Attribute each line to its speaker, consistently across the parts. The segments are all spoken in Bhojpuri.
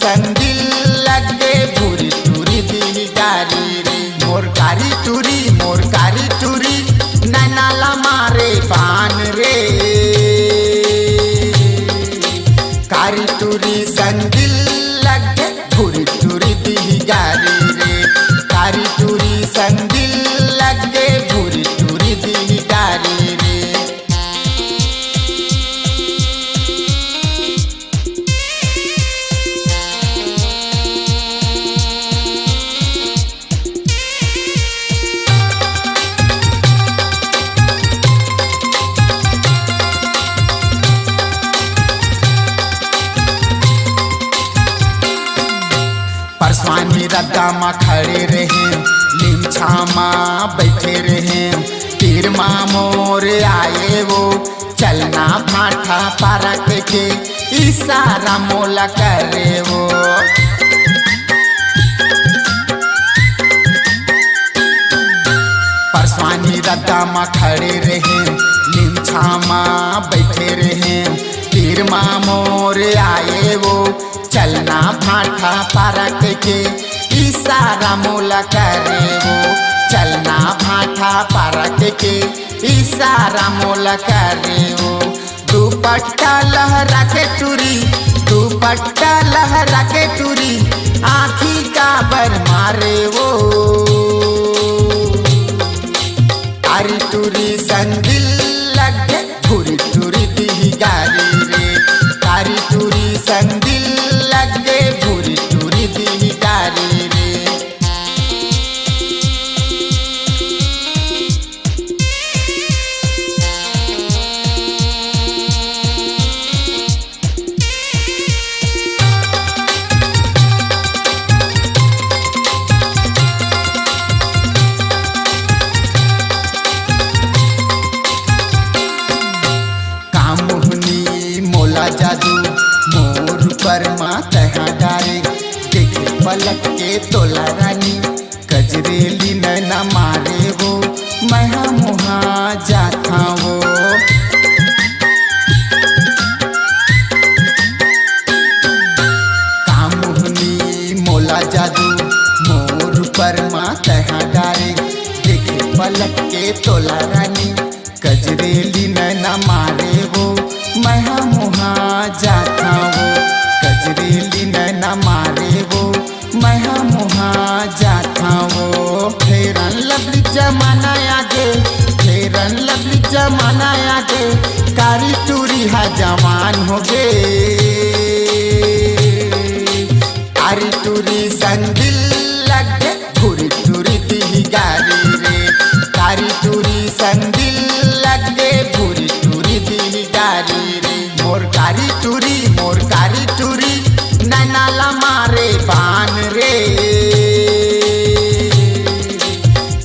Speaker 1: संदिल लगे भूरी टूरी दी गारी रे। मोर कारी टूरी नैनाला मारे पान रे। कारी टूरी संदिल लगे भूरी टूरी दी गारी रे। कारी टूरी संदिल लगे भूरी टूरी दी गारी रे। परसवानी रद्दा माँ खड़े रहे, लिमछा माँ बैठे रहे। तीर माँ मोर आए वो चलना भाठा पारक के इशारा मोला करे वो। परसवानी रद्दा माँ खड़े रहे, लिमछा माँ बैठे रहे। तीर माँ मोर आए वो चलना भाठा पारक के इशारा मोला करे वो। चलना भाठा पारक के इशारा मोला करे वो। दुपट्टा लहरा के टूरी, दुपट्टा लहरा के टूरी आँखी का बर मारे वो। कारी टूरी संदिल लगे भूरी टूरी दी गारी रे। कारी टूरी संदिल लगे भूरी टूरी दी गारी रे। कामुहनी मोला जादू मोर पर माँ तहाँ डारे। देखे पलक के तोला रानी गजरेली नैना मारे वो। महा मुहा जाता वो। कामुहनी मोला जादू मोर पर माँ तहाँ डारे। देखे पलक के तोला रानी गजरेली नैना मारे वो। महा मुहा जाता वो। गजरेली नैना मारे वो। महा मुहा जाता वो। फेरन लवली जमाना आगे, फेरन लवली जमाना आगे। कारी टूरी हा जवान हो गे। कारी टूरी संदिल लगे भूरी टूरी दी गारी रे। कारी टूरी संदिल लगे भूरी टूरी दी गारी रे। मोर कारी टूरी नैनाला मारे बान रे।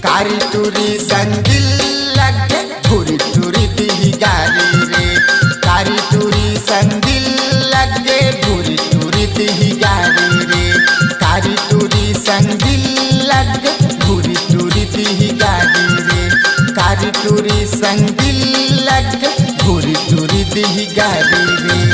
Speaker 1: कारी टूरी संदिल लगे भूरी टूरी दी गारी रे। कारी टूरी संदिल लगे भूरी टूरी दी गारी रे। कारी टूरी संदिल लगे भूरी टूरी दी गारी रे। कारी टूरी संदिल लगे भूरी टूरी दी गारी रे।